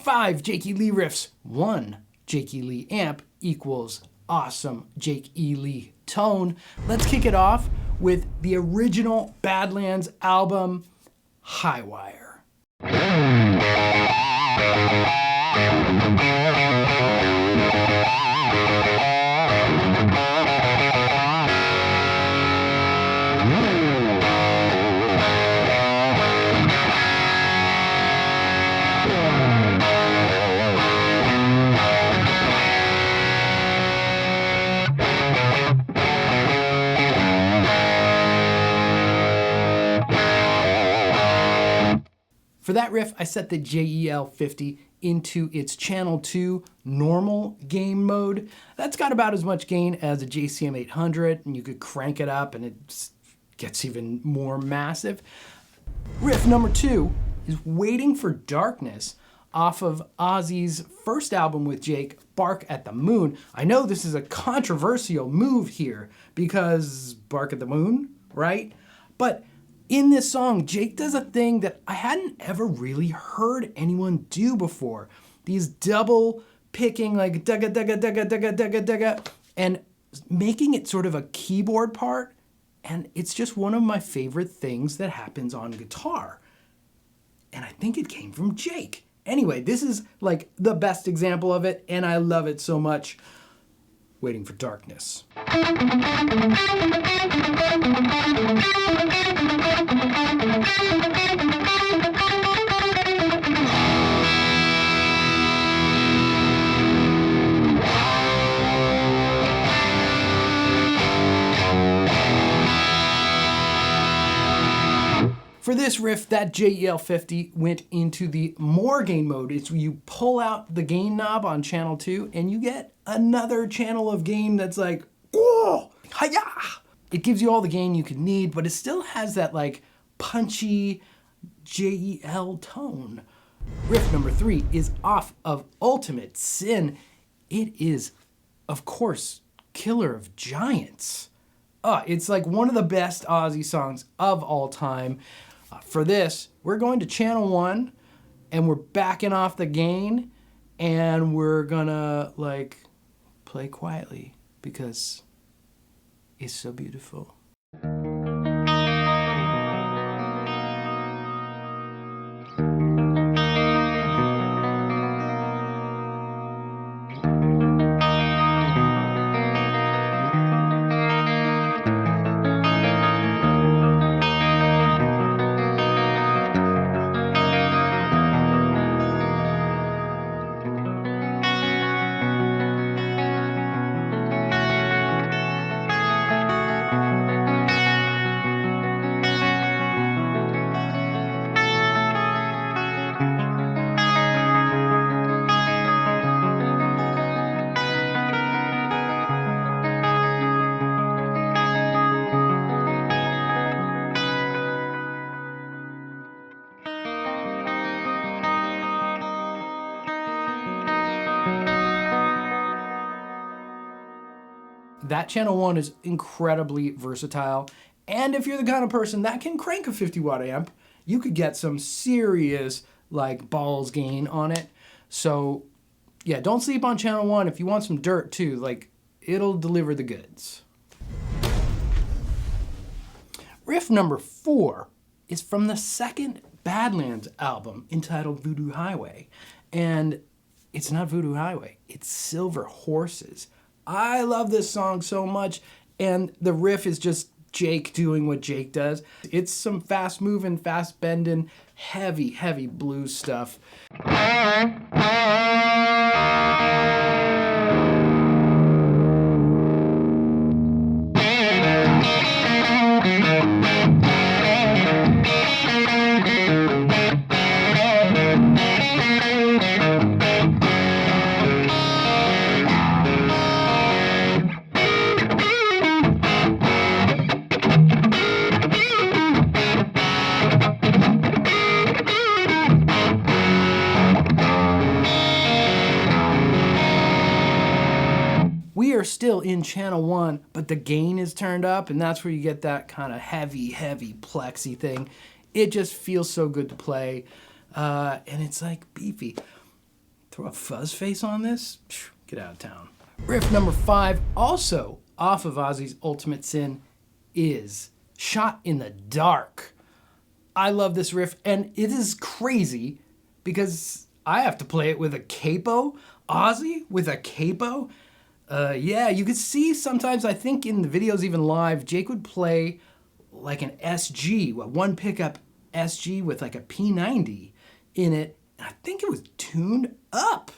5 Jake E. Lee riffs, 1 Jake E. Lee amp equals awesome Jake E. Lee tone. Let's kick it off with the original Badlands album, Highwire. For that riff, I set the JEL-50 into its channel 2 normal gain mode. That's got about as much gain as a JCM 800, and you could crank it up and it gets even more massive. Riff number 2 is Waiting for Darkness off of Ozzy's first album with Jake, Bark at the Moon. I know this is a controversial move here because Bark at the Moon, right? But in this song, Jake does a thing that I hadn't ever really heard anyone do before. These double picking, like dugga dugga dugga dugga dugga dugga, and making it sort of a keyboard part. And it's just one of my favorite things that happens on guitar. And I think it came from Jake. Anyway, this is like the best example of it, and I love it so much. Waiting for Darkness. For this riff, that JEL-50 went into the more gain mode. It's you pull out the gain knob on channel 2 and you get another channel of gain that's like, oh, hi-ya! It gives you all the gain you could need, but it still has that like punchy JEL tone. Riff number 3 is off of Ultimate Sin. It is, of course, Killer of Giants. It's like one of the best Ozzy songs of all time. For this, we're going to channel 1 and we're backing off the gain and we're gonna like play quietly because it's so beautiful. That channel 1 is incredibly versatile, and if you're the kind of person that can crank a 50-watt amp, you could get some serious like balls gain on it. So yeah, don't sleep on channel 1 if you want some dirt too, like it'll deliver the goods. Riff number 4 is from the second Badlands album entitled Voodoo Highway, and it's not Voodoo Highway, it's Silver Horses. I love this song so much, and the riff is just Jake doing what Jake does. It's some fast moving, fast bending, heavy, heavy blues stuff. We are still in channel 1, but the gain is turned up, and that's where you get that kind of heavy, heavy plexy thing. It just feels so good to play, and it's like beefy. Throw a fuzz face on this? Get out of town. Riff number 5, also off of Ozzy's Ultimate Sin, is Shot in the Dark. I love this riff, and it is crazy because I have to play it with a capo. Ozzy with a capo? Yeah, you could see sometimes, I think in the videos even live, Jake would play like an SG, a one pickup SG with like a P90 in it. I think it was tuned up.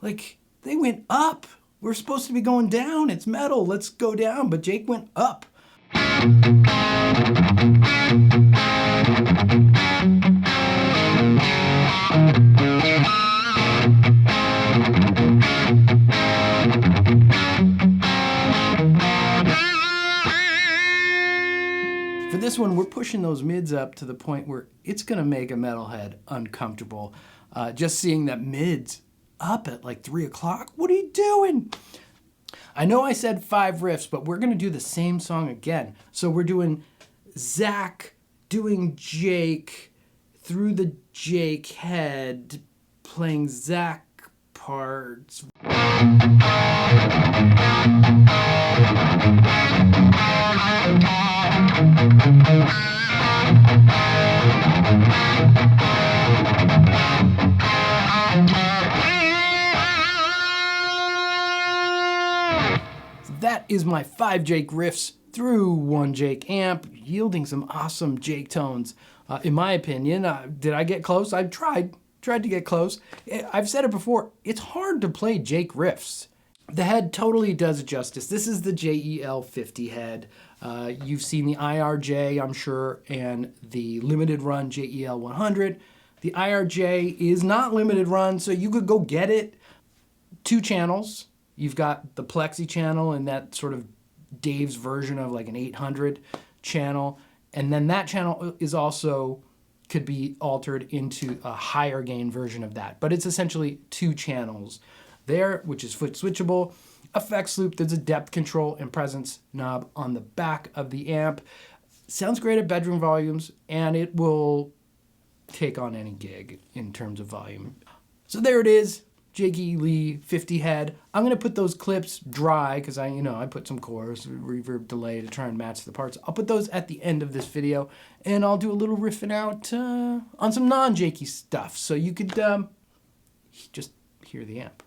Like, they went up. We're supposed to be going down. It's metal. Let's go down. But Jake went up. For this one, we're pushing those mids up to the point where it's going to make a metalhead uncomfortable. Just seeing that mids up at like 3 o'clock. What are you doing? I know I said 5 riffs, but we're going to do the same song again. So we're doing Zach, doing Jake, through the Jake head, playing Zach parts. That is my 5 Jake riffs through 1 Jake amp, yielding some awesome Jake tones. In my opinion, did I get close? I tried to get close. I've said it before, it's hard to play Jake riffs. The head totally does it justice. This is the JEL-50 head. You've seen the IRJ, I'm sure, and the limited run JEL-100. The IRJ is not limited run, so you could go get it. 2 channels. You've got the Plexi channel and that sort of Dave's version of like an 800 channel. And then that channel is also, could be altered into a higher gain version of that. But it's essentially 2 channels there, which is foot switchable. Effects loop, there's a depth control and presence knob on the back of the amp. Sounds great at bedroom volumes, and it will take on any gig in terms of volume. So there it is. JEL-50 head. I'm gonna put those clips dry because I put some chorus, reverb, delay to try and match the parts. I'll put those at the end of this video, and I'll do a little riffing out on some non-Jakey stuff, so you could just hear the amp.